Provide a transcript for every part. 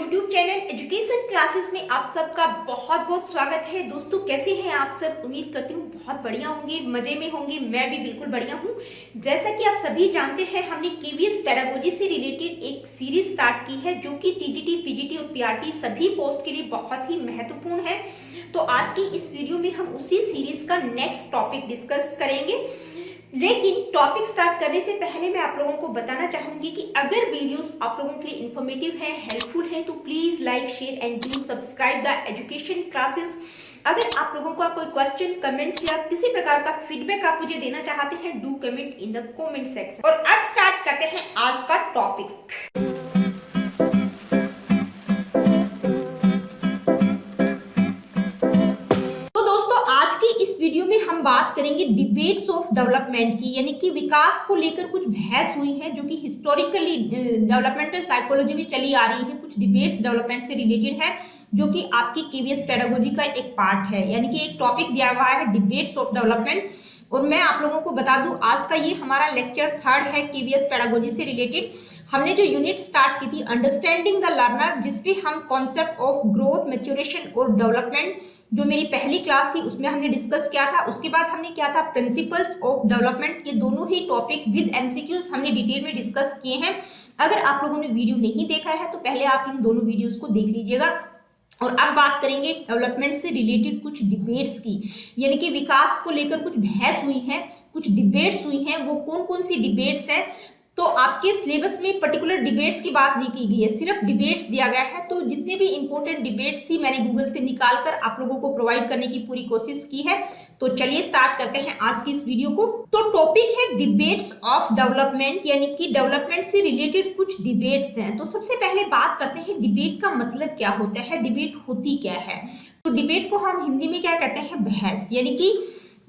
YouTube channel education classes में आप सबका बहुत बहुत स्वागत है। दोस्तों कैसे हैं आप सब? उम्मीद करती हूँ बहुत बढ़िया होंगे, मजे में होंगे। मैं भी बिल्कुल बढ़िया हूँ। जैसा कि आप सभी जानते हैं, हमने केवीएस पेडागोजी से रिलेटेड एक सीरीज स्टार्ट की है जो कि टीजीटी, पीजीटी और पीआरटी सभी पोस्ट के लिए बहुत ही महत्वपूर्ण है। तो आज की इस वीडियो में हम उसी सीरीज का नेक्स्ट टॉपिक डिस्कस करेंगे। लेकिन टॉपिक स्टार्ट करने से पहले मैं आप लोगों को बताना चाहूंगी कि अगर वीडियोस आप लोगों के लिए इंफॉर्मेटिव है, हेल्पफुल है, तो please like, share and do subscribe the education classes. अगर आप लोगों का कोई क्वेश्चन, कमेंट्स या किसी प्रकार का फीडबैक आप मुझे देना चाहते हैं, do comment in the comment section. और अब स्टार्ट करते हैं आज का टॉपिक। वीडियो में हम बात करेंगे डिबेट्स ऑफ डेवलपमेंट की, यानी कि विकास को लेकर कुछ बहस हुई है जो कि हिस्टोरिकली डेवलपमेंटल साइकोलॉजी में चली आ रही है। कुछ डिबेट्स डेवलपमेंट से रिलेटेड है जो कि आपकी केवीएस पेडागोजी का एक पार्ट है, यानी कि एक टॉपिक दिया हुआ है डिबेट्स ऑफ डेवलपमेंट। और मैं आप लोगों को बता दूं, आज का ये हमारा लेक्चर 3 है केवीएस पेडागोजी से रिलेटेड। हमने जो यूनिट स्टार्ट की थी अंडरस्टैंडिंग द लर्नर, जिसपे हम कॉन्सेप्ट ऑफ ग्रोथ, मैच्योरेशन और डेवलपमेंट, जो मेरी पहली क्लास थी उसमें हमने डिस्कस किया था। उसके बाद हमने क्या था, प्रिंसिपल्स ऑफ डेवलपमेंट। ये दोनों ही टॉपिक विद एमसीक्यूज हमने डिटेल में डिस्कस किए हैं। अगर आप लोगों ने वीडियो नहीं देखा है तो पहले आप इन दोनों वीडियोस को देख लीजिएगा। और अब बात करेंगे डेवलपमेंट से रिलेटेड कुछ डिबेट्स की, यानी कि विकास को लेकर कुछ बहस हुई है, कुछ डिबेट्स हुई हैं। वो कौन कौन सी डिबेट्स हैं? तो आपके सिलेबस में पर्टिकुलर डिबेट्स की बात नहीं की गई है, सिर्फ डिबेट्स दिया गया है। तो जितने भी इंपॉर्टेंट डिबेट्स थी मैंने गूगल से निकाल कर आप लोगों को प्रोवाइड करने की पूरी कोशिश की है। तो चलिए स्टार्ट करते हैं आज की इस वीडियो को। तो टॉपिक है डिबेट्स ऑफ डेवलपमेंट, यानी कि डेवलपमेंट से रिलेटेड कुछ डिबेट्स हैं। तो सबसे पहले बात करते हैं डिबेट का मतलब क्या होता है, डिबेट होती क्या है। तो डिबेट को हम हिंदी में क्या कहते हैं, बहस। यानी कि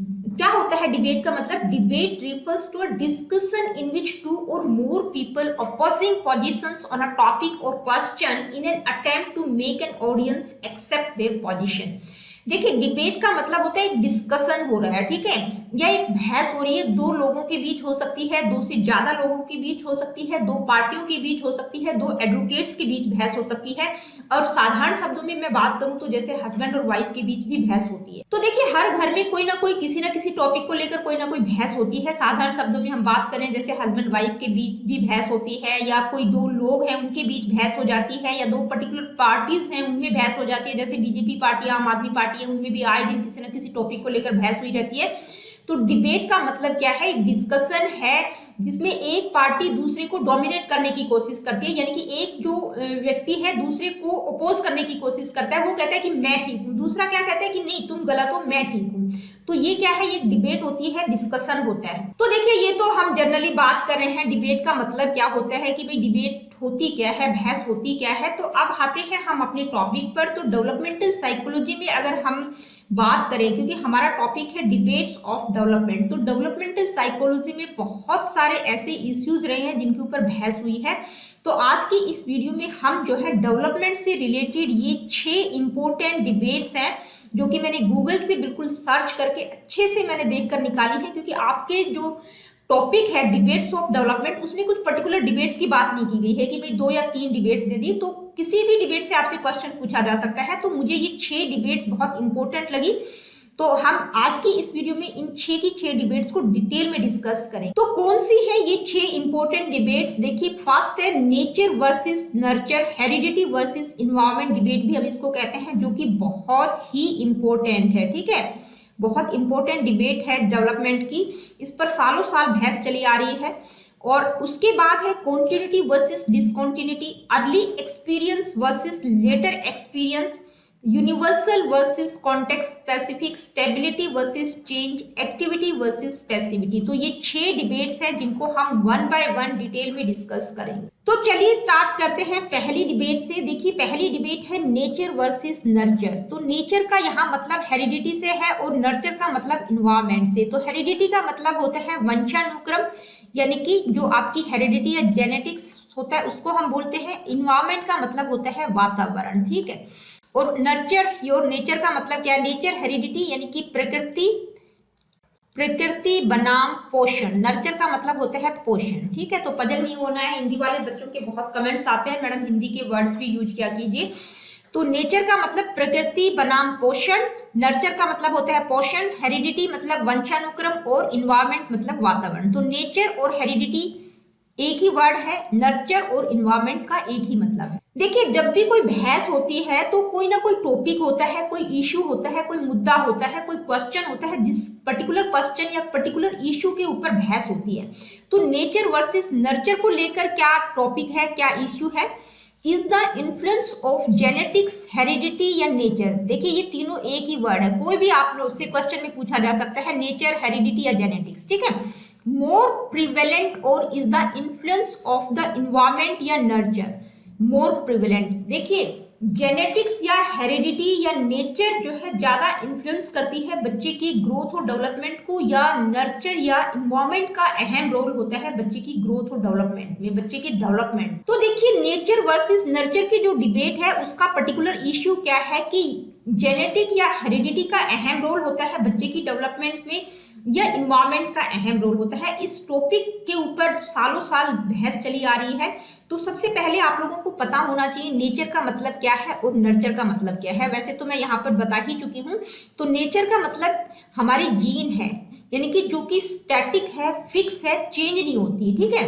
क्या होता है डिबेट का मतलब, debate refers to a discussion in which 2 or more people opposing positions on a topic or question in an attempt to make an audience accept their position। देखिए, डिबेट का मतलब होता है एक डिस्कशन हो रहा है, ठीक है, या एक बहस हो रही है। 2 लोगों के बीच हो सकती है, 2 से ज्यादा लोगों के बीच हो सकती है, 2 पार्टियों के बीच हो सकती है, 2 एडवोकेट्स के बीच बहस हो सकती है। और साधारण शब्दों में मैं बात करूं तो जैसे हस्बैंड और वाइफ के बीच भी बहस होती है। तो देखिए, हर घर में कोई ना कोई किसी ना किसी टॉपिक को लेकर कोई ना कोई बहस होती है। साधारण शब्दों में हम बात करें जैसे हस्बैंड वाइफ के बीच भी बहस होती है, या कोई 2 लोग हैं उनके बीच बहस हो जाती है, या 2 पर्टिकुलर पार्टीज हैं उनमें बहस हो जाती है, जैसे बीजेपी पार्टी, आम आदमी पार्टी है, उनमें भी आए दिन किसी न किसी टॉपिक को लेकर बहस हुई रहती है। तो डिबेट का मतलब क्या है, एक डिस्कशन है जिसमें एक पार्टी दूसरे को डोमिनेट करने की कोशिश करती है, यानी कि एक जो व्यक्ति है दूसरे को अपोज करने की कोशिश करता है। वो कहता है कि मैं ठीक हूं, दूसरा क्या कहता है कि नहीं तुम गलत हो, मैं ठीक हूं। तो ये क्या है, ये डिबेट होती है, डिस्कशन होता है। तो देखिए, ये तो हम जनरली बात कर रहे हैं डिबेट का मतलब क्या होता है, कि भाई डिबेट होती क्या है, बहस होती क्या है। तो अब आते हैं हम अपने टॉपिक पर। तो डेवलपमेंटल साइकोलॉजी में अगर हम बात करें, क्योंकि हमारा टॉपिक है डिबेट्स ऑफ डेवलपमेंट, तो डेवलपमेंटल साइकोलॉजी में बहुत सारे ऐसे इश्यूज रहे हैं जिनके ऊपर बहस हुई है। तो आज की इस वीडियो में हम जो है डेवलपमेंट से रिलेटेड ये 6 इंपॉर्टेंट डिबेट्स हैं जो कि मैंने गूगल से बिल्कुल सर्च करके अच्छे से मैंने देखकर निकाली है। क्योंकि आपके जो टॉपिक है डिबेट्स ऑफ डेवलपमेंट, उसमें कुछ पर्टिकुलर डिबेट्स की बात नहीं की गई है कि भाई 2 या 3 डिबेट दे दी तो किसी भी डिबेट से आपसे क्वेश्चन पूछा जा सकता है। तो मुझे ये 6 डिबेट्स बहुत इंपॉर्टेंट लगी। तो हम आज की इस वीडियो में इन 6 की 6 डिबेट्स को डिटेल में डिस्कस करें। तो कौन सी है ये 6 इंपॉर्टेंट डिबेट्स? देखिए, फर्स्ट है nature versus nurture, heredity versus environment debate भी हम इसको कहते हैं, जो कि बहुत ही इंपॉर्टेंट है, ठीक है, बहुत इंपॉर्टेंट डिबेट है डेवलपमेंट की। इस पर सालों साल बहस चली आ रही है। और उसके बाद है continuity versus discontinuity, early experience versus later experience, universal versus context specific, stability versus change, activity versus passivity. तो ये 6 डिबेट्स हैं जिनको हम 1 by 1 डिटेल में डिस्कस करेंगे। तो चलिए स्टार्ट करते हैं पहली डिबेट से। देखिए, पहली डिबेट है नेचर वर्सेस नर्चर। तो नेचर का यहाँ मतलब हेरिडिटी से है और नर्चर का मतलब इन्वायरमेंट से। तो हेरिडिटी का मतलब होता है वंशानुक्रम, यानी कि जो आपकी हेरिडिटी या जेनेटिक्स होता है उसको हम बोलते हैं। इन्वायरमेंट का मतलब होता है वातावरण, ठीक है। और नर्चर, योर नेचर का मतलब क्या है, नेचर हेरिडिटी यानी कि प्रकृति, प्रकृति बनाम पोषण। नर्चर का मतलब होता है पोषण, ठीक है। तो पजल नहीं होना है। हिंदी वाले बच्चों के बहुत कमेंट्स आते हैं, मैडम हिंदी के वर्ड्स भी यूज किया कीजिए। तो नेचर का मतलब प्रकृति बनाम पोषण, नर्चर का मतलब होता है पोषण, हेरिडिटी मतलब वंशानुक्रम और इन्वायरमेंट मतलब वातावरण। तो नेचर और हेरिडिटी एक ही वर्ड है, नर्चर और इन्वायरमेंट का एक ही मतलब है। देखिए, जब भी कोई बहस होती है तो कोई ना कोई टॉपिक होता है, कोई इश्यू होता है, कोई मुद्दा होता है, कोई क्वेश्चन होता है, जिस पर्टिकुलर क्वेश्चन या पर्टिकुलर इश्यू के ऊपर बहस होती है। तो नेचर वर्सेस नर्चर को लेकर क्या टॉपिक है, क्या इश्यू है? Is the influence of genetics, heredity या नेचर। देखिए, ये तीनों एक ही वर्ड है, कोई भी आप लोग से क्वेश्चन में पूछा जा सकता है, नेचर, हेरिडिटी या जेनेटिक्स, ठीक है। मोर प्रिवेलेंट और is the influence of the environment या नर्चर। मोर प्रिवेलेंट, देखिए जेनेटिक्स या हेरिडिटी या नेचर जो है ज्यादा इन्फ्लुएंस करती है बच्चे की ग्रोथ और डेवलपमेंट को, या नर्चर या इन्वायरमेंट का अहम रोल होता है बच्चे की ग्रोथ और डेवलपमेंट में, बच्चे की डेवलपमेंट। तो देखिए, नेचर वर्सेस नर्चर की जो डिबेट है उसका पर्टिकुलर इश्यू क्या है कि जेनेटिक या हेरिडिटी का अहम रोल होता है बच्चे की डेवलपमेंट में, या इन्वायरमेंट का अहम रोल होता है। इस टॉपिक के ऊपर सालों साल बहस चली आ रही है। तो सबसे पहले आप लोगों को पता होना चाहिए नेचर का मतलब क्या है और नर्चर का मतलब क्या है। वैसे तो मैं यहाँ पर बता ही चुकी हूँ। तो नेचर का मतलब हमारी जीन है, यानी कि जो कि स्टैटिक है, फिक्स है, चेंज नहीं होती, ठीक है।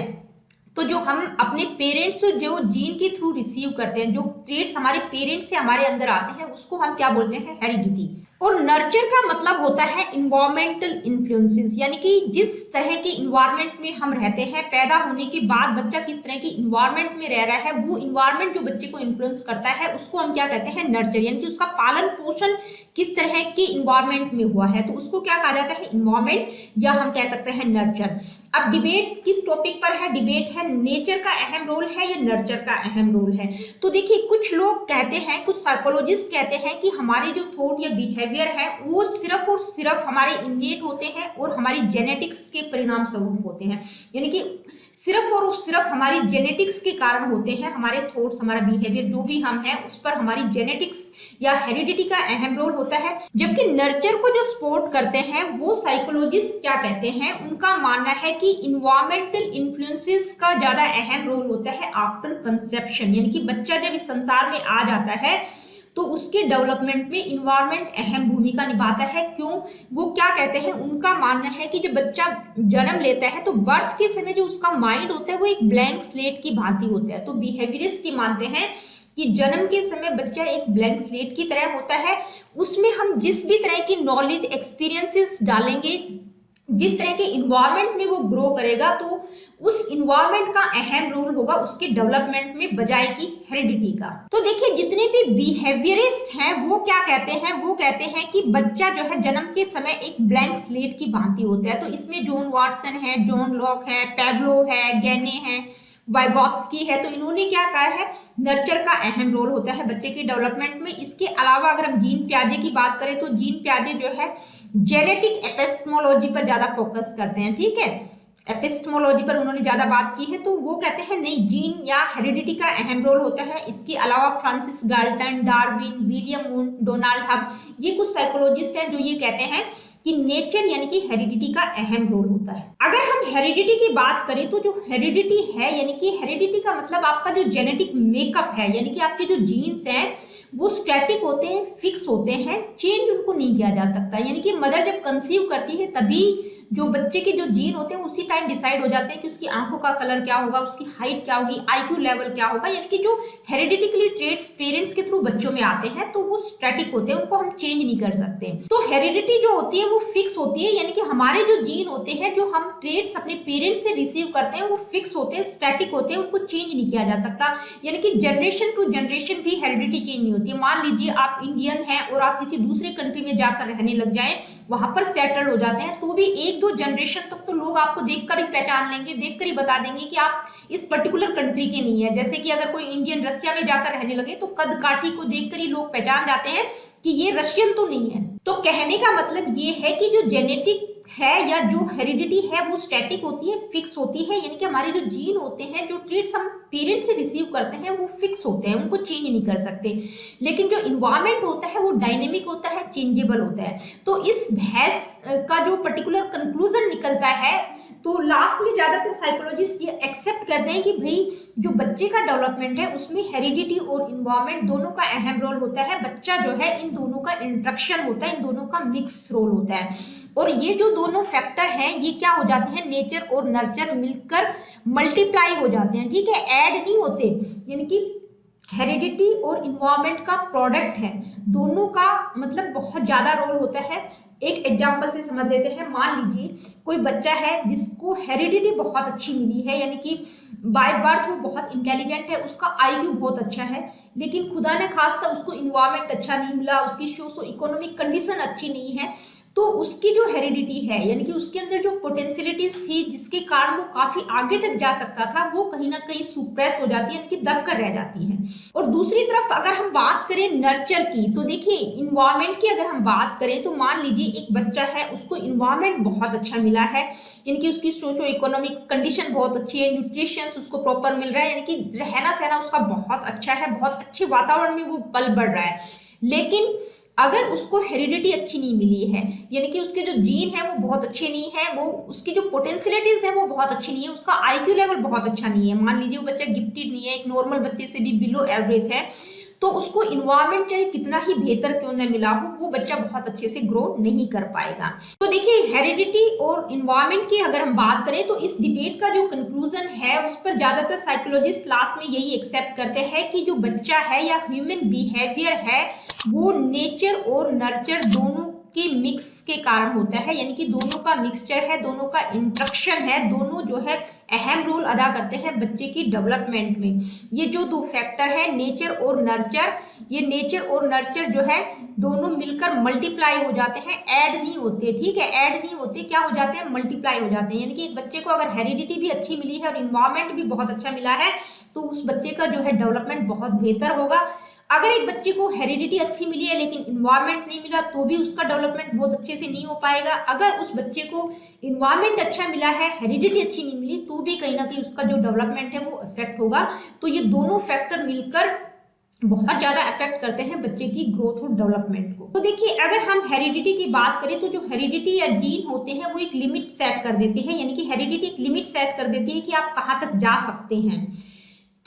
तो जो हम अपने पेरेंट्स से जो जीन के थ्रू रिसीव करते हैं, जो ट्रेट्स हमारे पेरेंट्स से हमारे अंदर आते हैं, उसको हम क्या बोलते हैं? हेरिडिटी। और नर्चर का मतलब होता है इन्वायरमेंटल इन्फ्लुएंसेस, यानी कि जिस तरह के इन्वायरमेंट में हम रहते हैं, पैदा होने के बाद बच्चा किस तरह के इन्वायरमेंट में रह रहा है, वो इन्वायरमेंट जो बच्चे को इन्फ्लुएंस करता है उसको हम क्या कहते हैं? नर्चर। यानी कि उसका पालन पोषण किस तरह के इन्वायरमेंट में हुआ है, तो उसको क्या कहा जाता है? इन्वायरमेंट, या हम कह सकते हैं नर्चर। अब डिबेट किस टॉपिक पर है? डिबेट है नेचर का अहम रोल है या नर्चर का अहम रोल है। तो देखिए, कुछ लोग कहते हैं, कुछ साइकोलॉजिस्ट कहते हैं कि हमारे जो थॉट या बिहेवियर है वो सिर्फ और सिर्फ हमारे इन्नेट होते हैं और हमारी जेनेटिक्स के परिणाम स्वरूप होते हैं। यानी कि सिर्फ और सिर्फ हमारी जेनेटिक्स के कारण होते हैं। हमारे थॉट्स, हमारा बिहेवियर जो भी हम हैं, उस पर हमारी जेनेटिक्स या हेरिडिटी का अहम रोल होता है। जबकि नर्चर को जो सपोर्ट करते हैं वो साइकोलॉजिस्ट क्या कहते हैं, उनका मानना है कि इन्वायरमेंटल इन्फ्लुएंसेस का ज्यादा अहम रोल होता है आफ्टर कंसेप्शन। यानी कि बच्चा जब इस संसार में आ जाता है तो उसके डेवलपमेंट में इन्वायरमेंट अहम भूमिका निभाता है। क्यों? वो क्या कहते हैं, उनका मानना है कि जब बच्चा जन्म लेता है तो बर्थ के समय जो उसका माइंड होता है वो एक ब्लैंक स्लेट की भांति होता है। तो बिहेवियरिस्ट ये मानते हैं कि जन्म के समय बच्चा एक ब्लैंक स्लेट की तरह होता है, उसमें हम जिस भी तरह की नॉलेज, एक्सपीरियंसेस डालेंगे, जिस तरह के इन्वायरमेंट में वो ग्रो करेगा, तो उस इन्वायरमेंट का अहम रोल होगा उसके डेवलपमेंट में बजाय की हेरिडिटी का। तो देखिए, जितने भी बिहेवियरिस्ट हैं वो क्या कहते हैं, वो कहते हैं कि बच्चा जो है जन्म के समय एक ब्लैंक स्लेट की भांति होता है। तो इसमें जॉन वाटसन है, जॉन लॉक है, पैब्लो है, गैने है, वाइगोत्स्की है। तो इन्होंने क्या कहा है, नर्चर का अहम रोल होता है बच्चे के डेवलपमेंट में। इसके अलावा अगर हम जीन प्याजे की बात करें तो जीन प्याजे जो है जेनेटिक एपिस्टेमोलॉजी पर ज्यादा फोकस करते हैं, ठीक है। एपिस्टेमोलॉजी पर उन्होंने ज्यादा बात की है। तो वो कहते हैं नहीं, जीन या हेरिडिटी का अहम रोल होता है। इसके अलावा Francis Galton, Darwin, William wound, Donald hub, ये कुछ साइकोलॉजिस्ट हैं जो ये कहते हैं कि नेचर यानी कि हेरिडिटी का अहम रोल होता है। अगर हम हेरिडिटी की बात करें तो जो हेरिडिटी है, यानी कि हेरिडिटी का मतलब आपका जो जेनेटिक मेकअप है, यानी कि आपके जो जीन्स हैं वो स्टैटिक होते हैं, फिक्स होते हैं, चेंज उनको नहीं किया जा सकता। यानी कि मदर जब कंसीव करती है तभी जो बच्चे के जो जीन होते हैं उसी टाइम डिसाइड हो जाते हैं कि उसकी आंखों का कलर क्या होगा, उसकी हाइट क्या होगी, आईक्यू लेवल क्या होगा। यानी कि जो हेरिडिटिकली ट्रेट्स पेरेंट्स के थ्रू बच्चों में आते हैं तो वो स्टैटिक होते हैं, उनको हम चेंज नहीं कर सकते। तो हेरिडिटी जो होती है वो फिक्स होती है, यानी कि हमारे जो जीन होते हैं, जो हम ट्रेट्स अपने पेरेंट्स से रिसीव करते हैं, वो फिक्स होते हैं, स्टैटिक होते हैं, उनको चेंज नहीं किया जा सकता। यानी कि जनरेशन टू जनरेशन भी हेरिडिटी चेंज नहीं होती है। मान लीजिए आप इंडियन हैं और आप किसी दूसरे कंट्री में जाकर रहने लग जाएं, वहां पर सेटल्ड हो जाते हैं, तो भी एक दो जनरेशन तक तो लोग आपको देखकर ही पहचान लेंगे, देखकर ही बता देंगे कि आप इस पर्टिकुलर कंट्री के नहीं है। जैसे कि अगर कोई इंडियन रसिया में जाकर रहने लगे तो कद काठी को देखकर ही लोग पहचान जाते हैं कि ये रशियन तो नहीं है। तो कहने का मतलब ये है कि जो जेनेटिक है या जो हेरिडिटी है वो स्टैटिक होती है, फिक्स होती है। यानी कि हमारे जो जीन होते हैं, जो ट्रेट्स हम पेरेंट्स से रिसीव करते हैं वो फिक्स होते हैं, उनको चेंज नहीं कर सकते। लेकिन जो इन्वायरमेंट होता है वो डायनेमिक होता है, चेंजेबल होता है। तो इस बहस का जो पर्टिकुलर कंक्लूजन निकलता है, तो लास्ट में ज्यादातर साइकोलॉजिस्ट ये एक्सेप्ट करते हैं कि भाई जो बच्चे का डेवलपमेंट है उसमें हेरिडिटी और इन्वायरमेंट दोनों का अहम रोल होता है। बच्चा जो है इन दोनों का इंट्रैक्शन होता है, इन दोनों का मिक्स रोल होता है। और ये जो दोनों फैक्टर हैं ये क्या हो जाते हैं, नेचर और नर्चर मिलकर मल्टीप्लाई हो जाते हैं, ठीक है, ऐड नहीं होते। यानी कि हेरिडिटी और इन्वायरमेंट का प्रोडक्ट है, दोनों का मतलब बहुत ज्यादा रोल होता है। एक एग्जांपल से समझ लेते हैं। मान लीजिए कोई बच्चा है जिसको हेरिडिटी बहुत अच्छी मिली है, यानी कि बाय बर्थ वो बहुत इंटेलिजेंट है, उसका आईक्यू बहुत अच्छा है, लेकिन खुदा ने खास्ता उसको इन्वायरमेंट अच्छा नहीं मिला, उसकी सोशो इकोनॉमिक कंडीशन अच्छी नहीं है, तो उसकी जो हेरिडिटी है यानी कि उसके अंदर जो पोटेंशियलिटीज थी जिसके कारण वो काफी आगे तक जा सकता था, वो कहीं ना कहीं सुप्रेस हो जाती है, यानी कि दब कर रह जाती है। और दूसरी तरफ अगर हम बात करें नर्चर की, तो देखिए इन्वायरमेंट की अगर हम बात करें तो मान लीजिए एक बच्चा है, उसको इन्वायरमेंट बहुत अच्छा मिला है, यानी कि उसकी सोशो इकोनॉमिक कंडीशन बहुत अच्छी है, न्यूट्रिशन उसको प्रॉपर मिल रहा है, यानी कि रहना सहना उसका बहुत अच्छा है, बहुत अच्छे वातावरण में वो पल बढ़ रहा है। लेकिन अगर उसको हेरिडिटी अच्छी नहीं मिली है, यानी कि उसके जो जीन है वो बहुत अच्छे नहीं है, वो उसकी जो पोटेंशियलिटीज है वो बहुत अच्छी नहीं है, उसका आईक्यू लेवल बहुत अच्छा नहीं है, मान लीजिए वो बच्चा गिफ्टेड नहीं है, एक नॉर्मल बच्चे से भी बिलो एवरेज है, तो उसको इन्वायरमेंट चाहे कितना ही बेहतर क्यों न मिला हो, वो बच्चा बहुत अच्छे से ग्रो नहीं कर पाएगा। तो देखिए हेरिडिटी और इन्वायरमेंट की अगर हम बात करें तो इस डिबेट का जो कंक्लूजन है उस पर ज्यादातर साइकोलॉजिस्ट लास्ट में यही एक्सेप्ट करते हैं कि जो बच्चा है या ह्यूमन बिहेवियर है वो नेचर और नर्चर दोनों के मिक्स के कारण होता है, यानी कि दोनों का मिक्सचर है, दोनों का इंट्रैक्शन है, दोनों जो है अहम रोल अदा करते हैं बच्चे की डेवलपमेंट में। ये जो दो फैक्टर है नेचर और नर्चर, ये नेचर और नर्चर जो है दोनों मिलकर मल्टीप्लाई हो जाते हैं, ऐड नहीं होते, ठीक है, ऐड नहीं होते, क्या हो जाते हैं, मल्टीप्लाई हो जाते हैं। यानी कि एक बच्चे को अगर हेरिडिटी भी अच्छी मिली है और इन्वायरमेंट भी बहुत अच्छा मिला है तो उस बच्चे का जो है डेवलपमेंट बहुत बेहतर होगा। अगर एक बच्चे को हेरिडिटी अच्छी मिली है लेकिन इन्वायरमेंट नहीं मिला तो भी उसका डेवलपमेंट बहुत अच्छे से नहीं हो पाएगा। अगर उस बच्चे को इन्वायरमेंट अच्छा मिला है, हेरिडिटी अच्छी नहीं मिली, तो भी कहीं ना कहीं उसका जो डेवलपमेंट है वो अफेक्ट होगा। तो ये दोनों फैक्टर मिलकर बहुत ज्यादा अफेक्ट करते हैं बच्चे की ग्रोथ और डेवलपमेंट को। तो देखिए अगर हम हेरिडिटी की बात करें तो जो हेरिडिटी या जीन होते हैं वो एक लिमिट सेट कर देते हैं, यानी कि हेरिडिटी एक लिमिट सेट कर देती है कि आप कहाँ तक जा सकते हैं।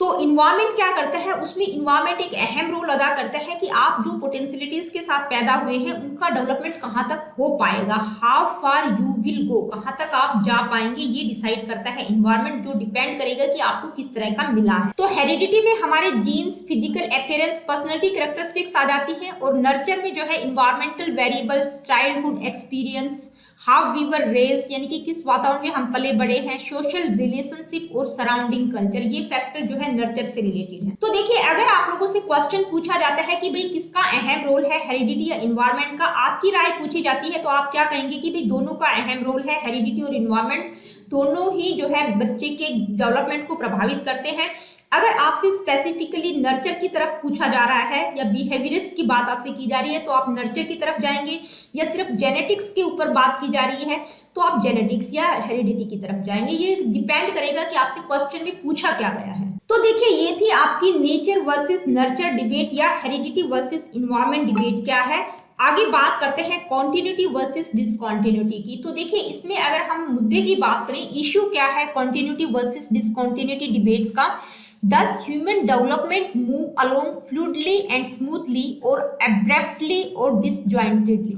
तो इन्वायरमेंट क्या करता है, उसमें इन्वायरमेंट एक अहम रोल अदा करता है कि आप जो पोटेंशियलिटीज के साथ पैदा हुए हैं उनका डेवलपमेंट कहाँ तक हो पाएगा, how far you will go, कहाँ तक आप जा पाएंगे, ये डिसाइड करता है इन्वायरमेंट, जो डिपेंड करेगा कि आपको किस तरह का मिला है। तो हेरिडिटी में हमारे genes, physical appearance, personality characteristics आ जाती हैं, और नर्चर में जो है environmental variables, childhood experience, how we were raised, यानी कि किस वातावरण में हम पले बड़े हैं, सोशल रिलेशनशिप और सराउंडिंग कल्चर, ये फैक्टर जो है नर्चर से रिलेटेड है। तो देखिए अगर आप लोगों से क्वेश्चन पूछा जाता है कि भाई किसका अहम रोल है, हेरिडिटी या इन्वायरमेंट का, आपकी राय पूछी जाती है तो आप क्या कहेंगे कि भाई दोनों का अहम रोल है, हेरिडिटी और इन्वायरमेंट दोनों ही जो है बच्चे के डेवलपमेंट को प्रभावित करते हैं। अगर आपसे स्पेसिफिकली नर्चर की तरफ पूछा जा रहा है या बिहेवियरिस्ट की बात आपसे की जा रही है तो आप नर्चर की तरफ जाएंगे, या सिर्फ जेनेटिक्स के ऊपर बात की जा रही है तो आप जेनेटिक्स या हेरिडिटी की तरफ जाएंगे। ये डिपेंड करेगा कि आपसे क्वेश्चन में पूछा क्या गया है। तो देखिए ये थी आपकी नेचर वर्सेस नर्चर डिबेट या हेरिडिटी वर्सेस इन्वायरमेंट डिबेट क्या है। आगे बात करते हैं कॉन्टिन्यूटी वर्सेस डिसकॉन्टिन्यूटी की। तो देखिए इसमें अगर हम मुद्दे की बात करें, इश्यू क्या है कॉन्टिन्यूटी वर्सेस डिसकॉन्टिन्यूटी डिबेट्स का, Does human development move along fluidly and smoothly or abruptly or disjointedly?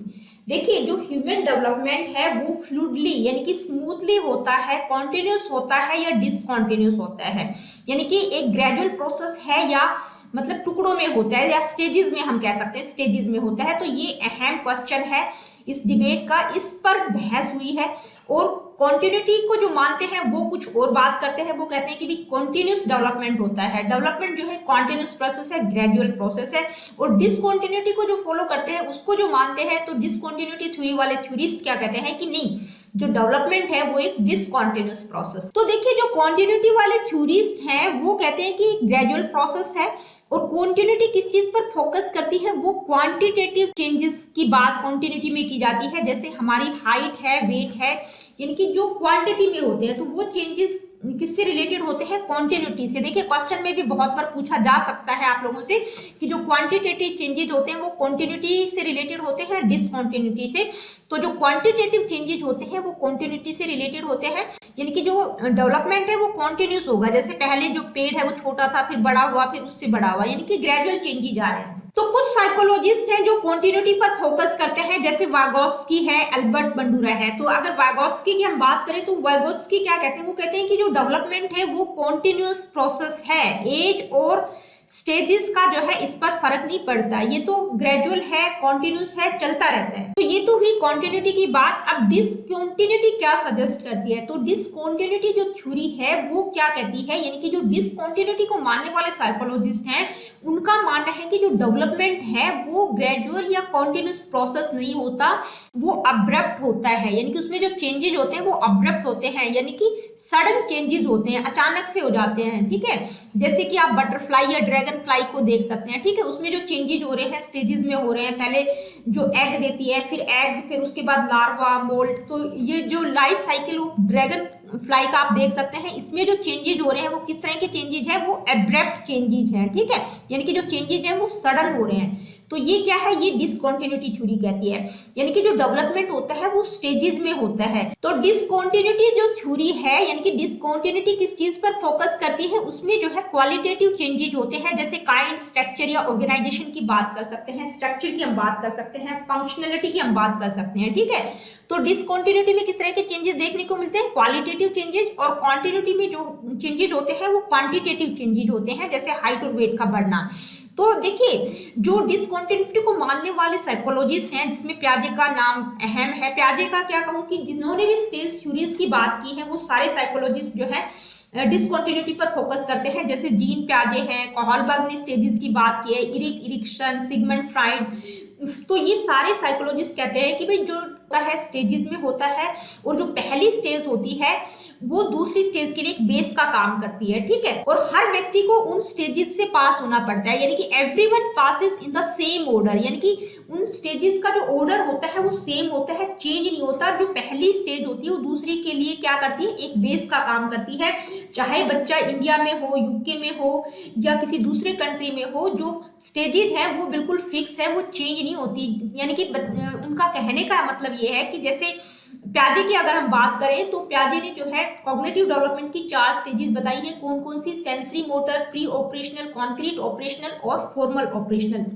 देखिए जो ह्यूमन डेवलपमेंट है वो फ्लूडली यानी कि स्मूथली होता है, कॉन्टिन्यूस होता है या डिसकॉन्टिन्यूस होता है, यानी कि एक ग्रेजुअल प्रोसेस है या मतलब टुकड़ों में होता है या स्टेजेस में, हम कह सकते हैं स्टेजेस में होता है। तो ये अहम क्वेश्चन है इस डिबेट का, इस पर बहस हुई है। और कॉन्टिन्यूटी को जो मानते हैं वो कुछ और बात करते हैं, वो कहते हैं कि भी कॉन्टिन्यूस डेवलपमेंट होता है, डेवलपमेंट जो है कॉन्टिन्यूस प्रोसेस है, ग्रेजुअल प्रोसेस है। और डिसकॉन्टिन्यूटी को जो फॉलो करते हैं उसको जो मानते हैं, तो डिसकॉन्टिन्यूटी थ्योरी वाले थ्योरिस्ट क्या कहते हैं कि नहीं, जो डेवलपमेंट है वो एक डिसकॉन्टिन्यूस प्रोसेस। तो देखिए जो कॉन्टिन्यूटी वाले थ्योरिस्ट हैं वो कहते हैं कि ग्रेजुअल प्रोसेस है, और कॉन्टिन्यूटी किस चीज पर फोकस करती है, वो क्वांटिटेटिव चेंजेस की बात कॉन्टिन्यूटी में की जाती है। जैसे हमारी हाइट है, वेट है, यानी कि जो क्वांटिटी में होते हैं, तो वो चेंजेस किससे रिलेटेड होते हैं? कॉन्टिन्यूटी से। देखिए क्वेश्चन में भी बहुत बार पूछा जा सकता है आप लोगों से कि जो क्वांटिटेटिव चेंजेज होते हैं वो कॉन्टिन्यूटी से रिलेटेड होते हैं डिसकॉन्टिन्यूटी से। तो जो क्वांटिटेटिव चेंजेज होते हैं वो कॉन्टिन्यूटी से रिलेटेड होते हैं, यानी कि जो डेवलपमेंट है वो कॉन्टिन्यूस होगा। जैसे पहले जो पेड़ है वो छोटा था, फिर बड़ा हुआ, फिर उससे बड़ा हुआ, यानी कि ग्रेजुअल चेंजेज आ रहे हैं। तो कुछ साइकोलॉजिस्ट हैं जो कॉन्टिन्यूटी पर फोकस करते हैं, जैसे वागोत्स्की है, एल्बर्ट बंडूरा है। तो अगर वागोत्स्की की हम बात करें तो वागोत्स्की क्या कहते हैं? वो कहते हैं कि जो डेवलपमेंट है वो कॉन्टिन्यूअस प्रोसेस है, एज और स्टेजेस का जो है इस पर फर्क नहीं पड़ता, ये तो ग्रेजुअल है, कॉन्टिन्यूस है, चलता रहता है। तो ये तो हुई कॉन्टिन्यूटी की बात। अब डिसकॉन्टिन्यूटी क्या सजेस्ट करती है? तो डिसकॉन्टिन्यूटी जो थ्योरी है वो क्या कहती है, यानी कि जो डिसकॉन्टिन्यूटी को मानने वाले साइकोलॉजिस्ट हैं उनका मानना है कि जो डेवलपमेंट है वो ग्रेजुअल या कॉन्टिन्यूस प्रोसेस नहीं होता, वो अब्रप्ट होता है, यानी कि उसमें जो चेंजेस होते हैं वो अब्रप्ट होते हैं, यानी कि सडन चेंजेस होते हैं, अचानक से हो जाते हैं। ठीक है, जैसे कि आप बटरफ्लाई या ड्रैगन फ्लाई को देख सकते हैं। ठीक है, उसमें जो चेंजेस हो रहे हैं स्टेजेस में हो रहे हैं, पहले जो एग देती है, फिर एग, फिर उसके बाद लार्वा, मोल्ट। तो ये जो life cycle of dragon fly का आप देख सकते हैं, इसमें जो चेंजेस हो रहे हैं वो किस तरह के चेंजेस हैं? वो एब्रप्ट चेंजेस हैं। ठीक है, यानी कि जो चेंजेस हैं वो सडन हो रहे हैं। तो ये क्या है? ये डिसकॉन्टिन्यूटी थ्योरी कहती है, यानी कि जो डेवलपमेंट होता है वो स्टेजेस में होता है। तो डिसकॉन्टिन्यूटी जो थ्योरी है, यानी कि डिसकॉन्टिन्यूटी किस चीज पर फोकस करती है? उसमें जो है क्वालिटेटिव चेंजेस होते हैं, जैसे काइंड, स्ट्रक्चर या ऑर्गेनाइजेशन की बात कर सकते हैं, स्ट्रक्चर की हम बात कर सकते हैं, फंक्शनलिटी की हम बात कर सकते हैं। ठीक है, तो डिसकॉन्टिन्यूटी में किस तरह के चेंजेस देखने को मिलते हैं? Qualitative changes. और कॉन्टिन्यूटी में जो चेंजेस होते हैं वो क्वांटिटेटिव चेंजेस होते हैं, जैसे हाइट और वेट का बढ़ना। तो देखिए जो डिसकॉन्टिन्यूटी को मानने वाले साइकोलॉजिस्ट हैं, जिसमें प्याजे का नाम अहम है। प्याजे का क्या कहूँ कि जिन्होंने भी स्टेज थ्योरीज की बात की है वो सारे साइकोलॉजिस्ट जो है डिसकॉन्टिन्यूटी पर फोकस करते हैं, जैसे जीन प्याजे हैं, हॉलबर्ग ने स्टेजेस की बात की है, इरिक्सन, सिगमंड फ्राइड। तो ये सारे साइकोलॉजिस्ट कहते हैं कि भाई जो होता है स्टेजेस में होता है, और जो पहली स्टेज होती है वो दूसरी स्टेज के लिए एक बेस का काम करती है। ठीक है, और हर व्यक्ति को उन स्टेजेस से पास होना पड़ता है, यानी कि everyone passes in the same order, यानी कि उन स्टेजेस का जो ऑर्डर होता है वो सेम होता है, चेंज नहीं होता। जो पहली स्टेज होती है वो दूसरी के लिए क्या करती है? एक बेस का काम करती है। चाहे बच्चा इंडिया में हो, यूके में हो या किसी दूसरे कंट्री में हो, जो स्टेजेस है वो बिल्कुल फिक्स है, वो चेंज नहीं होती। यानी कि उनका कहने का मतलब ये है कि जैसे प्याजे की अगर हम बात करें तो प्याजे ने जो है कॉग्निटिव डेवलपमेंट की 4 स्टेजेस बताई हैं। कौन कौन सी? Sensory motor, pre operational, concrete operational और फॉर्मल ऑपरेशनल।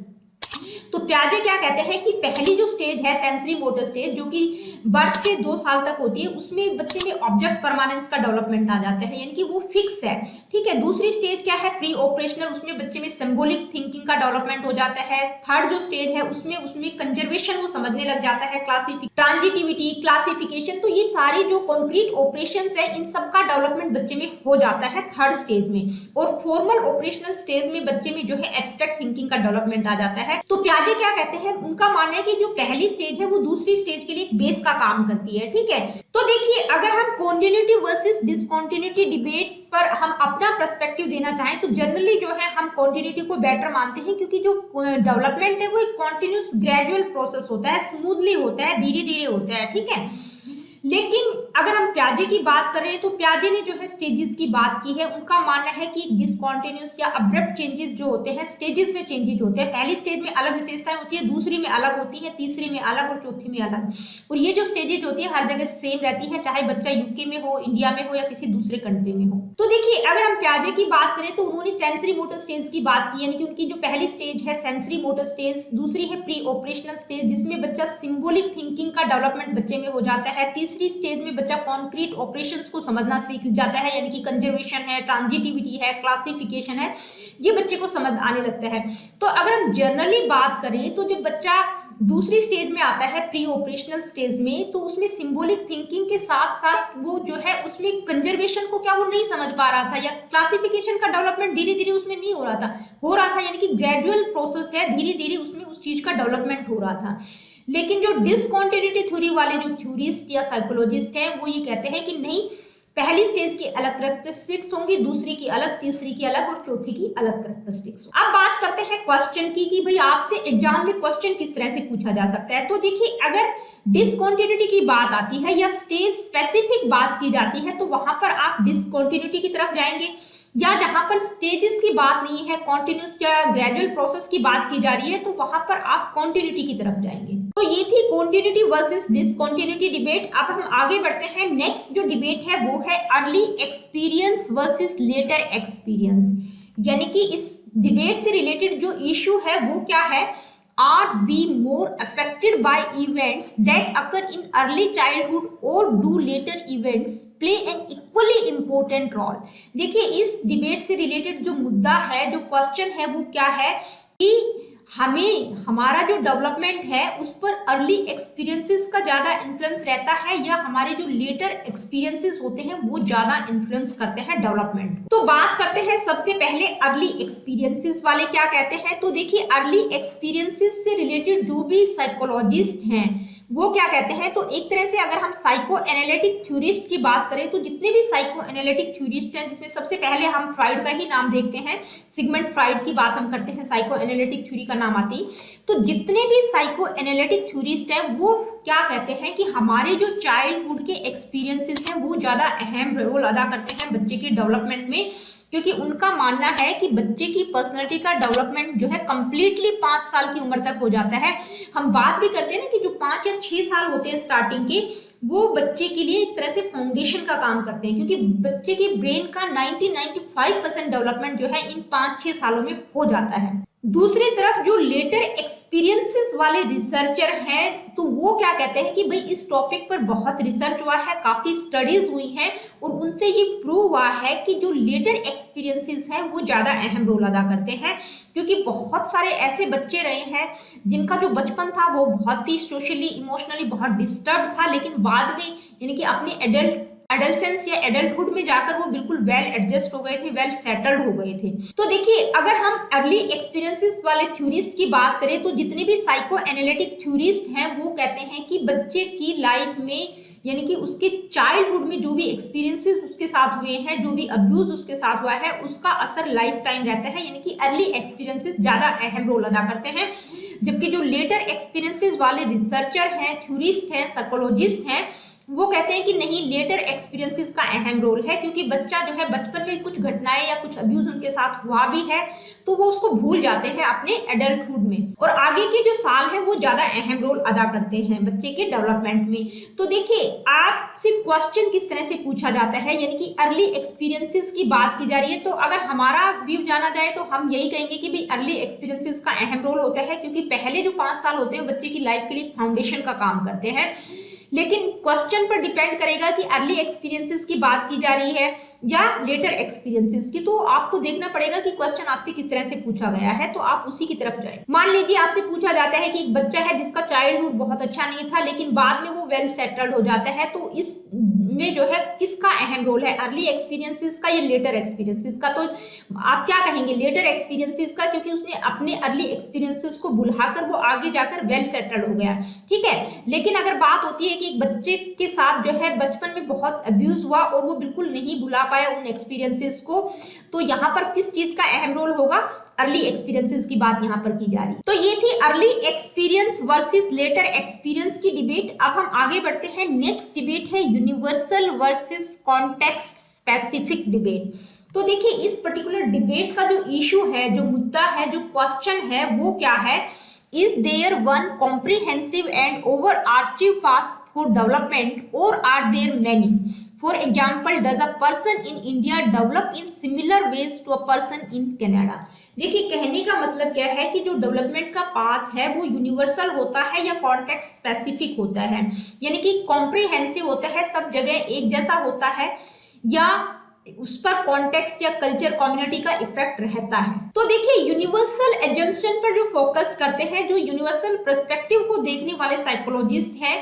तो प्याजे क्या कहते हैं कि पहली जो स्टेज है सेंसरी मोटर स्टेज, जो कि बर्थ के 2 साल तक होती है, उसमें बच्चे में ऑब्जेक्ट परमानेंस का डेवलपमेंट आ जाता है, यानी कि वो फिक्स है। ठीक है, दूसरी स्टेज क्या है? प्री ऑपरेशनल, उसमें बच्चे में सिंबॉलिक थिंकिंग का डेवलपमेंट हो जाता है। थर्ड जो स्टेज है उसमें कंजर्वेशन वो समझने लग जाता है, ट्रांजिटिविटी, क्लासिफिकेशन। तो ये सारी जो कॉन्क्रीट ऑपरेशंस है इन सब का डेवलपमेंट बच्चे में हो जाता है थर्ड स्टेज में। और फॉर्मल ऑपरेशनल स्टेज में बच्चे में जो है एब्स्ट्रैक्ट थिंकिंग का डेवलपमेंट आ जाता है। तो प्याजे क्या कहते हैं? उनका मानना है कि जो पहली स्टेज है वो दूसरी स्टेज के लिए एक बेस का काम करती है। ठीक है, तो देखिए अगर हम कॉन्टिन्यूटी वर्सेस डिसकॉन्टिन्यूटी डिबेट पर हम अपना पर्सपेक्टिव देना चाहें तो जनरली जो है हम कॉन्टिन्यूटी को बेटर मानते हैं, क्योंकि जो डेवलपमेंट है वो एक कॉन्टिन्यूस ग्रेजुअल प्रोसेस होता है, स्मूथली होता है, धीरे धीरे होता है। ठीक है, लेकिन अगर हम प्याजे की बात करें तो प्याजे ने जो है स्टेजेस की बात की है। उनका मानना है कि डिसकॉन्टिन्यूस या अब्रप्ट चेंजेस जो होते हैं स्टेजेस में चेंजेस होते हैं। पहली स्टेज में अलग विशेषताएं होती है, दूसरी में अलग होती है, तीसरी में अलग और चौथी में अलग। और ये जो स्टेजेस होती है हर जगह सेम रहती है, चाहे बच्चा यूके में हो, इंडिया में हो या किसी दूसरे कंट्री में हो। तो देखिए अगर हम प्याजे की बात करें तो उन्होंने सेंसरी मोटर स्टेज की बात की, यानी कि उनकी जो पहली स्टेज है सेंसरी मोटर स्टेज, दूसरी है प्री ऑपरेशनल स्टेज जिसमें बच्चा सिंबॉलिक थिंकिंग का डेवलपमेंट बच्चे में हो जाता है, तीसरी स्टेज में बच्चा कॉन्क्रीट ऑपरेशंस को समझना सीख जाता है, यानी कि कंजर्वेशन है, ट्रांजिटिविटी है, क्लासिफिकेशन है, ये बच्चे को समझ आने लगता है। तो अगर हम जनरली बात करें तो जब बच्चा दूसरी स्टेज में आता है प्री ऑपरेशनल स्टेज में, तो उसमें सिंबॉलिक थिंकिंग के साथ साथ वो जो है उसमें कंजर्वेशन को क्या वो नहीं समझ पा रहा था, या क्लासिफिकेशन का डेवलपमेंट धीरे धीरे उसमें नहीं हो रहा था, यानी कि ग्रेजुअल प्रोसेस है, धीरे धीरे उसमें उस चीज का डेवलपमेंट हो रहा था। लेकिन जो डिसकॉन्टिन्यूटी थ्योरी वाले जो थ्योरिस्ट या साइकोलॉजिस्ट हैं वो ये कहते हैं कि नहीं, पहली स्टेज की अलग कैरेक्टरिस्टिक्स होंगी, दूसरी की अलग, तीसरी की अलग और चौथी की अलग कैरेक्टरिस्टिक्स। अब बात करते हैं क्वेश्चन की कि भाई आपसे एग्जाम में क्वेश्चन किस तरह से पूछा जा सकता है। तो देखिए, अगर डिसकंटिन्यूटी की बात आती है या स्टेज स्पेसिफिक बात की जाती है तो वहां पर आप डिसकंटिन्यूटी की तरफ जाएंगे, या जहां पर स्टेजेस की बात नहीं है, कॉन्टिन्यूस या ग्रेजुअल प्रोसेस की बात की जा रही है तो वहां पर आप कॉन्टिन्यूटी की तरफ जाएंगे। तो ये थी कॉन्टिन्यूटी वर्सेस डिसकंटिन्यूटी डिबेट। अब हम आगे बढ़ते हैं। नेक्स्ट जो डिबेट है वो है early experience versus later experience, यानी कि इस डिबेट से रिलेटेड जो इश्यू है वो क्या है, are we more affected by events that occur in early childhood or do later events play an equally important role। देखिए, इस डिबेट से रिलेटेड जो मुद्दा है, जो क्वेश्चन है वो क्या है कि हमें हमारा जो डेवलपमेंट है उस पर अर्ली एक्सपीरियंसेस का ज्यादा इन्फ्लुएंस रहता है या हमारे जो लेटर एक्सपीरियंसेस होते हैं वो ज्यादा इन्फ्लुएंस करते हैं डेवलपमेंट। तो बात करते हैं सबसे पहले अर्ली एक्सपीरियंसेस वाले क्या कहते हैं। तो देखिए, अर्ली एक्सपीरियंसेस से रिलेटेड जो भी साइकोलॉजिस्ट हैं वो क्या कहते हैं, तो एक तरह से अगर हम साइको एनालिटिक थ्योरिस्ट की बात करें तो जितने भी साइको एनालिटिक थ्योरिस्ट हैं, जिसमें सबसे पहले हम फ्राइड का ही नाम देखते हैं, सिगमंड फ्राइड की बात हम करते हैं, साइको एनालिटिक थ्योरी का नाम आती, तो जितने भी साइको एनालिटिक थ्योरिस्ट हैं वो क्या कहते हैं कि हमारे जो चाइल्डहुड के एक्सपीरियंसेस हैं वो ज्यादा अहम रोल अदा करते हैं बच्चे के डेवलपमेंट में, क्योंकि उनका मानना है कि बच्चे की पर्सनैलिटी का डेवलपमेंट जो है कंप्लीटली 5 साल की उम्र तक हो जाता है। हम बात भी करते हैं ना कि जो 5 या 6 साल होते हैं स्टार्टिंग के, वो बच्चे के लिए एक तरह से फाउंडेशन का काम करते हैं, क्योंकि बच्चे के ब्रेन का 90-95% डेवलपमेंट जो है इन 5-6 सालों में हो जाता है। दूसरी तरफ जो लेटर एक्सपीरियंसेस वाले रिसर्चर हैं तो वो क्या कहते हैं कि भाई इस टॉपिक पर बहुत रिसर्च हुआ है, काफी स्टडीज हुई हैं और उनसे ये प्रूव हुआ है कि जो लेटर एक्सपीरियंसेस हैं वो ज्यादा अहम रोल अदा करते हैं, क्योंकि बहुत सारे ऐसे बच्चे रहे हैं जिनका जो बचपन था वो बहुत ही सोशली इमोशनली बहुत डिस्टर्ब था, लेकिन बाद में यानी कि अपने एडल्सेंस या एडल्टहुड में जाकर वो बिल्कुल वेल एडजस्ट हो गए थे, वेल सेटल्ड हो गए थे। तो देखिए, अगर हम अर्ली एक्सपीरियंसेस वाले थ्योरिस्ट की बात करें तो जितने भी साइको एनालिटिक थ्योरिस्ट हैं वो कहते हैं कि बच्चे की लाइफ में यानी कि उसके चाइल्डहुड में जो भी एक्सपीरियंसेस उसके साथ हुए हैं, जो भी अब्यूज उसके साथ हुआ है, उसका असर लाइफ टाइम रहता है, यानी कि अर्ली एक्सपीरियंसेस ज्यादा अहम रोल अदा करते हैं। जबकि जो लेटर एक्सपीरियंसेस वाले रिसर्चर हैं, थ्योरिस्ट हैं, साइकोलॉजिस्ट हैं, वो कहते हैं कि नहीं, लेटर एक्सपीरियंसेस का अहम रोल है, क्योंकि बच्चा जो है बचपन में कुछ घटनाएं या कुछ अब्यूज उनके साथ हुआ भी है तो वो उसको भूल जाते हैं अपने एडल्टहुड में, और आगे के जो साल है वो ज्यादा अहम रोल अदा करते हैं बच्चे के डेवलपमेंट में। तो देखिए, आपसे क्वेश्चन किस तरह से पूछा जाता है, यानी कि अर्ली एक्सपीरियंसेस की बात की जा रही है, तो अगर हमारा व्यू जाना जाए तो हम यही कहेंगे कि भाई अर्ली एक्सपीरियंसेस का अहम रोल होता है, क्योंकि पहले जो 5 साल होते हैं बच्चे की लाइफ के लिए फाउंडेशन का काम करते हैं। लेकिन क्वेश्चन पर डिपेंड करेगा कि अर्ली एक्सपीरियंसेस की बात की जा रही है या लेटर एक्सपीरियंसेस की, तो आपको देखना पड़ेगा कि क्वेश्चन आपसे किस तरह से पूछा गया है, तो आप उसी की तरफ जाएं। मान लीजिए आपसे पूछा जाता है कि एक बच्चा है जिसका चाइल्डहुड बहुत अच्छा नहीं था लेकिन बाद में वो वेल सेटल्ड हो जाता है, तो इस में जो है किसका अहम रोल है, अर्ली एक्सपीरियंसेस का या लेटर एक्सपीरियंसेस का? तो आप क्या कहेंगे, लेटर एक्सपीरियंसेस का, क्योंकि उसने अपने अर्ली एक्सपीरियंसेस को भुलाकर वो आगे जाकर वेल सेटल्ड हो गया, ठीक है। लेकिन अगर बात होती है कि एक बच्चे के साथ जो है बचपन में बहुत अब्यूज हुआ और वो बिल्कुल नहीं भुला पाया उन एक्सपीरियंसेस को, तो यहाँ पर किस चीज का अहम रोल होगा, अर्ली एक्सपीरियंसेस की बात यहाँ पर की जा रही है। तो ये थी early experience versus later experience की डिबेट। अब हम आगे बढ़ते हैं। नेक्स्ट डिबेट है universal versus context specific debate. तो देखिए, इस पर्टिकुलर डिबेट का जो इशू है, जो मुद्दा है, जो क्वेश्चन है वो क्या है, is there one comprehensive and overarching path for development or are there many? For example, does a person in India develop in similar ways to a person in Canada? देखिए, कहने का मतलब क्या है कि जो डेवलपमेंट का पाथ है वो यूनिवर्सल होता है या कॉन्टेक्स्ट स्पेसिफिक होता है, यानी कि कॉम्प्रिहेंसिव होता है, सब जगह एक जैसा होता है, या उस पर कॉन्टेक्स्ट या कल्चर कम्युनिटी का इफेक्ट रहता है। तो देखिए, यूनिवर्सल एजम्पशन पर जो फोकस करते हैं, जो यूनिवर्सल पर्सपेक्टिव को देखने वाले साइकोलॉजिस्ट हैं,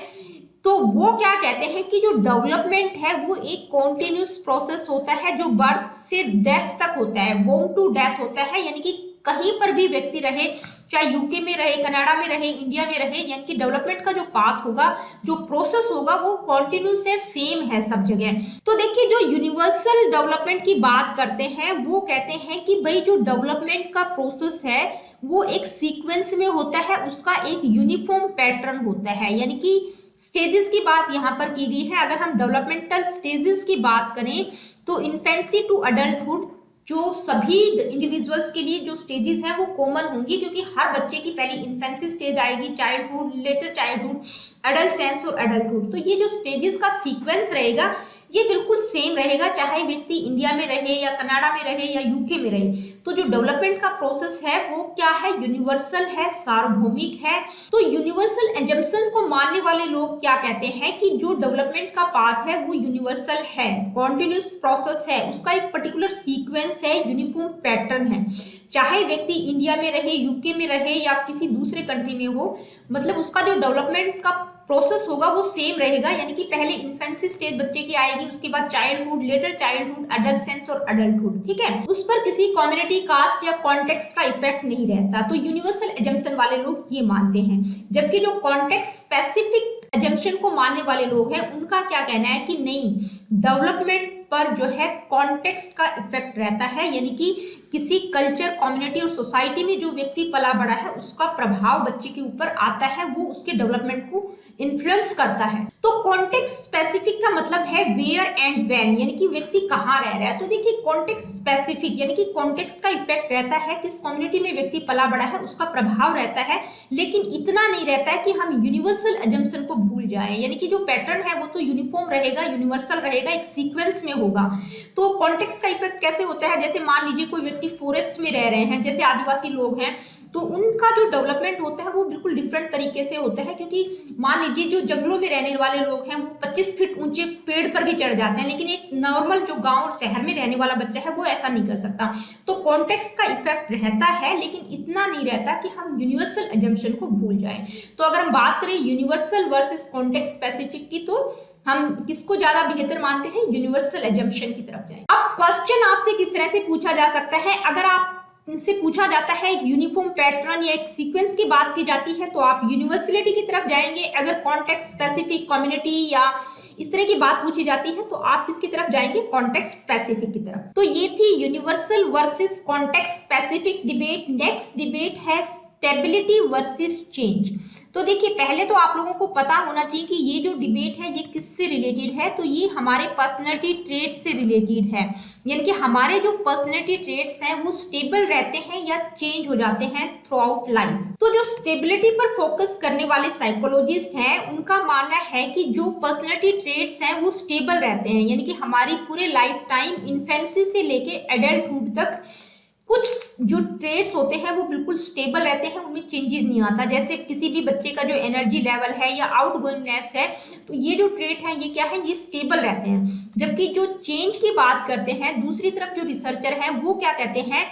तो वो क्या कहते हैं कि जो डेवलपमेंट है वो एक कॉन्टिन्यूस प्रोसेस होता है जो बर्थ से डेथ तक होता है, बोर्न टू डेथ होता है, यानी कि कहीं पर भी व्यक्ति रहे, चाहे यूके में रहे, कनाडा में रहे, इंडिया में रहे, यानी कि डेवलपमेंट का जो पाथ होगा, जो प्रोसेस होगा वो कॉन्टिन्यूस है, सेम है सब जगह। तो देखिए जो यूनिवर्सल डेवलपमेंट की बात करते हैं वो कहते हैं कि भाई जो डेवलपमेंट का प्रोसेस है वो एक सीक्वेंस में होता है, उसका एक यूनिफॉर्म पैटर्न होता है, यानी कि स्टेजेस की बात यहाँ पर की गई है। अगर हम डेवलपमेंटल स्टेजेस की बात करें तो इन्फेंसी टू अडल्टहुड जो सभी इंडिविजुअल्स के लिए जो स्टेजेस हैं वो कॉमन होंगी, क्योंकि हर बच्चे की पहली इन्फेंसी स्टेज आएगी, चाइल्डहुड, लेटर चाइल्डहुड, एडolescence और एडल्टहुड। तो ये जो स्टेजेस का सीक्वेंस रहेगा ये बिल्कुल सेम रहेगा, चाहे व्यक्ति इंडिया में रहे या कनाडा में रहे या यूके में रहे। तो जो डेवलपमेंट का प्रोसेस है वो क्या है, यूनिवर्सल है, सार्वभौमिक है। तो यूनिवर्सल एजम्पशन को मानने वाले लोग क्या कहते हैं कि जो डेवलपमेंट का पाथ है वो यूनिवर्सल है, कॉन्टिन्यूस प्रोसेस है, उसका एक पर्टिकुलर सीक्वेंस है, यूनिफॉर्म पैटर्न है, चाहे व्यक्ति इंडिया में रहे, यूके में रहे या किसी दूसरे कंट्री में हो, मतलब उसका जो डेवलपमेंट का प्रोसेस होगा वो सेम रहेगा, यानी कि पहले इन्फेंसी स्टेज बच्चे की आएगी, उसके बाद चाइल्डहुड, लेटर चाइल्डहुड, एडolescence और एडल्टहुड, ठीक है। उस पर किसी कम्युनिटी, कास्ट या कॉन्टेक्स्ट का इफेक्ट नहीं रहता। तो यूनिवर्सल एजम्पशन वाले लोग ये मानते हैं, जबकि जो कॉन्टेक्स्ट स्पेसिफिक एजम्पशन को मानने वाले लोग हैं उनका क्या कहना है कि नहीं, डेवलपमेंट पर जो है कॉन्टेक्स्ट का इफेक्ट रहता है, यानी कि किसी कल्चर, कम्युनिटी और सोसाइटी में जो व्यक्ति पला बड़ा है उसका प्रभाव बच्चे के ऊपर आता है, वो उसके डेवलपमेंट को इन्फ्लुएंस करता है। तो कॉन्टेक्स्ट स्पेसिफिक का मतलब है वेयर एंड व्हेन, यानी कि व्यक्ति कहाँ रह रहा है। तो देखिए कॉन्टेक्स्ट स्पेसिफिक यानी कि कॉन्टेक्स्ट का इफेक्ट रहता है, किस कम्युनिटी में व्यक्ति पला बड़ा है उसका प्रभाव रहता है, लेकिन इतना नहीं रहता है कि हम यूनिवर्सल एजम्पशन को भूल जाए, यानी कि जो पैटर्न है वो तो यूनिफॉर्म रहेगा, यूनिवर्सल रहेगा, एक सीक्वेंस में होगा। तो कॉन्टेक्स्ट का इफेक्ट कैसे होता है, जैसे मान लीजिए कोई व्यक्ति फॉरेस्ट में रह रहे हैं, जैसे आदिवासी लोग हैं, तो उनका जो डेवलपमेंट होता है वो बिल्कुल डिफरेंट तरीके से होता है, क्योंकि मान लीजिए जो जंगलों में रहने वाले लोग हैं वो 25 फीट ऊंचे पेड़ पर भी चढ़ जाते हैं, लेकिन एक नॉर्मल जो गांव और शहर में रहने वाला बच्चा है वो ऐसा नहीं कर सकता। तो कॉन्टेक्स्ट का इफेक्ट रहता है, लेकिन इतना नहीं रहता कि हम यूनिवर्सल एजम्पशन को भूल जाएं। तो अगर हम बात करें यूनिवर्सल वर्सेस कॉन्टेक्स्ट स्पेसिफिक की, तो हम किसको ज्यादा बेहतर मानते हैं, यूनिवर्सल एजम्पशन की तरफ जाएं। अब क्वेश्चन आपसे किस तरह से पूछा जा सकता है, अगर आप से पूछा जाता है एक यूनिफॉर्म पैटर्न या एक सीक्वेंस की बात की जाती है तो आप यूनिवर्सलिटी की तरफ जाएंगे, अगर कॉन्टेक्स्ट स्पेसिफिक, कम्युनिटी या इस तरह की बात पूछी जाती है तो आप किसकी तरफ जाएंगे, कॉन्टेक्स्ट स्पेसिफिक की तरफ। तो ये थी universal versus context specific debate. Next debate है स्टेबिलिटी वर्सेस चेंज। तो देखिए पहले तो आप लोगों को पता होना चाहिए कि ये जो डिबेट है ये किससे रिलेटेड है, तो ये हमारे पर्सनैलिटी ट्रेट्स से रिलेटेड है, यानी कि हमारे जो पर्सनैलिटी ट्रेट्स हैं वो स्टेबल रहते हैं या चेंज हो जाते हैं थ्रू आउट लाइफ। तो जो स्टेबिलिटी पर फोकस करने वाले साइकोलॉजिस्ट हैं उनका मानना है कि जो पर्सनैलिटी ट्रेट्स हैं वो स्टेबल रहते हैं, यानी कि हमारी पूरे लाइफ टाइम इन्फेंसी से लेके एडल्टहुड तक कुछ जो ट्रेट्स होते हैं वो बिल्कुल स्टेबल रहते हैं, उनमें चेंजेस नहीं आता। जैसे किसी भी बच्चे का जो एनर्जी लेवल है या आउटगोइंगनेस है, तो ये जो ट्रेट है ये क्या है, ये स्टेबल रहते हैं। जबकि जो चेंज की बात करते हैं दूसरी तरफ जो रिसर्चर हैं वो क्या कहते हैं,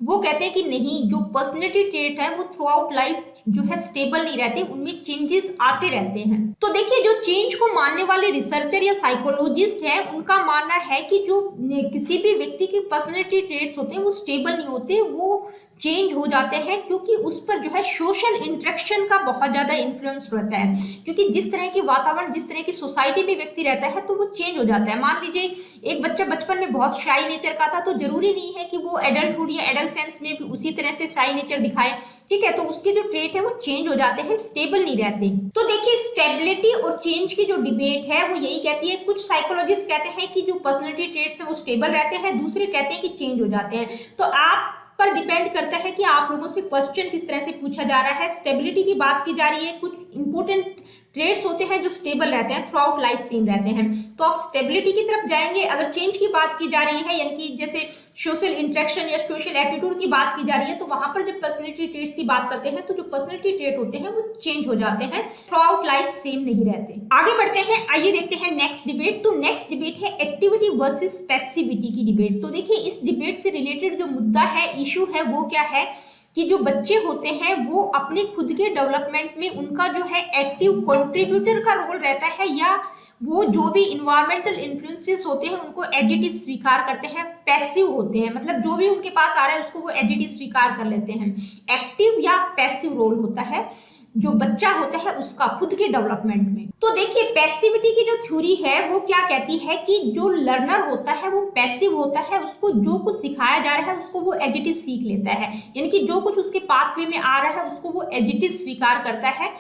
वो कहते हैं कि नहीं, जो पर्सनैलिटी ट्रेट है वो थ्रू आउट लाइफ जो है स्टेबल नहीं रहते, उनमें चेंजेस आते रहते हैं। तो देखिए जो चेंज को मानने वाले रिसर्चर या साइकोलॉजिस्ट हैं उनका मानना है कि जो किसी भी व्यक्ति की पर्सनैलिटी ट्रेट्स होते हैं वो स्टेबल नहीं होते, वो चेंज हो जाते हैं, क्योंकि उस पर जो है सोशल इंटरेक्शन का बहुत ज्यादा इन्फ्लुएंस रहता है, क्योंकि जिस तरह के वातावरण, जिस तरह की सोसाइटी में व्यक्ति रहता है तो वो चेंज हो जाता है। मान लीजिए एक बच्चा बचपन में बहुत शाई नेचर का था, तो जरूरी नहीं है कि वो एडल्टहुड या एडolescence में भी उसी तरह से शाई नेचर दिखाए, ठीक है। तो उसके जो ट्रेट है वो चेंज हो जाते हैं, स्टेबल नहीं रहते। तो देखिए स्टेबिलिटी और चेंज की जो डिबेट है वो यही कहती है, कुछ साइकोलॉजिस्ट कहते हैं कि जो पर्सनैलिटी ट्रेट्स है वो स्टेबल रहते हैं, दूसरे कहते हैं कि चेंज हो जाते हैं। तो आप पर डिपेंड करता है कि आप लोगों से क्वेश्चन किस तरह से पूछा जा रहा है। स्टेबिलिटी की बात की जा रही है, कुछ इंपॉर्टेंट ट्रेड्स होते हैं जो स्टेबल रहते हैं, थ्रू आउट लाइफ सेम रहते हैं, तो आप स्टेबिलिटी की तरफ जाएंगे। अगर चेंज की बात की जा रही है, यानी कि जैसे सोशल इंटरेक्शन या सोशल एटीट्यूड की बात की जा रही है, तो वहां पर जब पर्सनैलिटी ट्रेट्स की बात करते हैं तो जो पर्सनैलिटी ट्रेट होते हैं वो चेंज हो जाते हैं, थ्रू आउट लाइफ सेम नहीं रहते। आगे बढ़ते हैं, आइए देखते हैं नेक्स्ट डिबेट। तो नेक्स्ट डिबेट है एक्टिविटी वर्सेस पैसिविटी की डिबेट। तो देखिए इस डिबेट से रिलेटेड जो मुद्दा है, इशू है, वो क्या है कि जो बच्चे होते हैं वो अपने खुद के डेवलपमेंट में उनका जो है एक्टिव कंट्रीब्यूटर का रोल रहता है, या वो जो भी इन्वायरमेंटल इन्फ्लुएंसेस होते हैं उनको एज इट इज स्वीकार करते हैं, पैसिव होते हैं, मतलब जो भी उनके पास आ रहा है उसको वो एज इट इज स्वीकार कर लेते हैं। एक्टिव या पैसिव रोल होता है जो बच्चा होता है उसका खुद के डेवलपमेंट में। तो देखिए पैसिविटी की जो थ्योरी है वो क्या कहती है कि जो लर्नर होता है वो पैसिव होता है, उसको जो कुछ सिखाया जा रहा है उसको वो एज इट इज सीख लेता है, यानी कि जो कुछ उसके पाथवे में आ रहा है उसको वो एज इट इज स्वीकार करता है।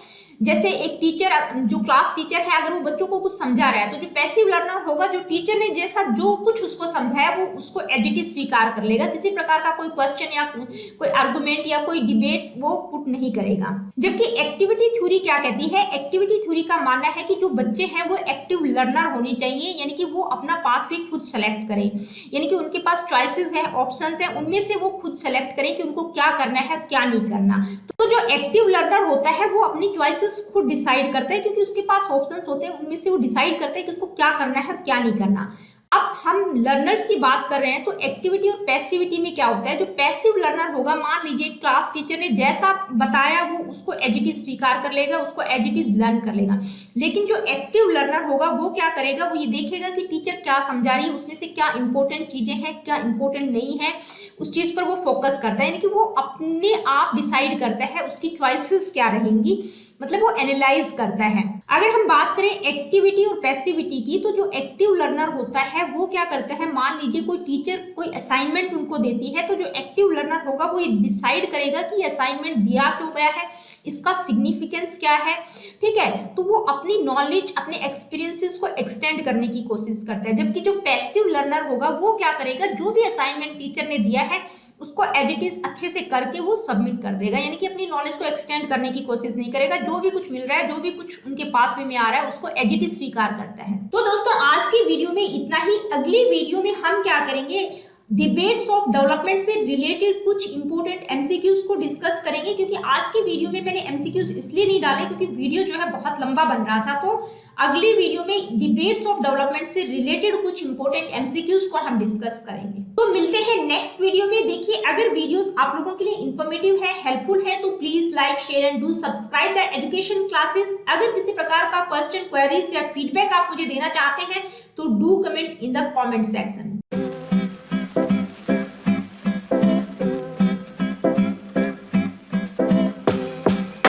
जैसे एक टीचर, जो क्लास टीचर है, अगर वो बच्चों को कुछ समझा रहा है तो जो पैसिव लर्नर होगा, जो टीचर ने जैसा जो कुछ उसको समझाया वो उसको एज इट इज स्वीकार कर लेगा, किसी प्रकार का कोई क्वेश्चन या कोई आर्गुमेंट या कोई डिबेट वो पुट नहीं करेगा। जबकि एक्टिविटी थ्योरी क्या कहती है, एक्टिविटी थ्योरी का मानना है कि जो बच्चे हैं वो एक्टिव लर्नर होने चाहिए, यानी कि वो अपना पाथवे खुद सेलेक्ट करें, यानी कि उनके पास चॉइसेस है, ऑप्शंस है, उनमें से वो खुद सेलेक्ट करें कि उनको क्या करना है क्या नहीं करना। तो जो एक्टिव लर्नर होता है वो अपनी चॉइसेस खुद डिसाइड करता है, क्योंकि उसके पास ऑप्शंस होते हैं, उनमें से वो डिसाइड करता है कि उसको क्या करना है क्या नहीं करना। अब हम लर्नर्स की बात कर रहे हैं तो एक्टिविटी और पैसिविटी में क्या होता है, जो पैसिव लर्नर होगा, मान लीजिए क्लास टीचर ने जैसा बताया वो उसको एज इट इज स्वीकार कर लेगा, उसको एज इट इज लर्न कर लेगा। लेकिन जो एक्टिव लर्नर होगा वो क्या करेगा, वो ये देखेगा कि टीचर क्या समझा रही है, उसमें से क्या इंपॉर्टेंट चीजें हैं क्या इंपॉर्टेंट नहीं है, उस चीज पर वो फोकस करता है, यानी कि वो अपने आप डिसाइड करता है उसकी चॉइसेस क्या रहेंगी, मतलब वो एनालाइज करता है। अगर हम बात करें एक्टिविटी और पैसिविटी की, तो जो एक्टिव लर्नर होता है वो क्या करता है, मान लीजिए कोई टीचर कोई असाइनमेंट उनको देती है, तो जो एक्टिव लर्नर होगा वो ये डिसाइड करेगा कि असाइनमेंट दिया क्यों गया है, इसका सिग्निफिकेंस क्या है, ठीक है। तो वो अपनी नॉलेज अपने एक्सपीरियंसेस को एक्सटेंड करने की कोशिश करता है। जबकि जो पैसिव लर्नर होगा वो क्या करेगा, जो भी असाइनमेंट टीचर ने दिया है उसको एज इट इज अच्छे से करके वो सबमिट कर देगा, यानी कि अपनी नॉलेज को एक्सटेंड करने की कोशिश नहीं करेगा, जो भी कुछ मिल रहा है, जो भी कुछ उनके पाथवे में आ रहा है उसको एज इट इज स्वीकार करता है। तो दोस्तों आज की वीडियो में इतना ही। अगली वीडियो में हम क्या करेंगे, डिबेट्स ऑफ डेवलपमेंट से रिलेटेड कुछ इंपॉर्टेंट एमसीक्यूज को डिस्कस करेंगे, क्योंकि आज की वीडियो में मैंने एमसीक्यूज इसलिए नहीं डाले क्योंकि वीडियो जो है बहुत लंबा बन रहा था। तो अगली वीडियो में डिबेट्स ऑफ डेवलपमेंट से रिलेटेड कुछ इंपॉर्टेंट एमसीक्यूज को हम डिस्कस करेंगे। तो मिलते हैं नेक्स्ट वीडियो में। देखिए अगर वीडियोस आप लोगों के लिए इंफॉर्मेटिव है, हेल्पफुल है, तो please like share and do subscribe the education classes. अगर किसी प्रकार का क्वेश्चन, क्वेरीज या फीडबैक आप मुझे देना चाहते हैं तो do comment in the comment section.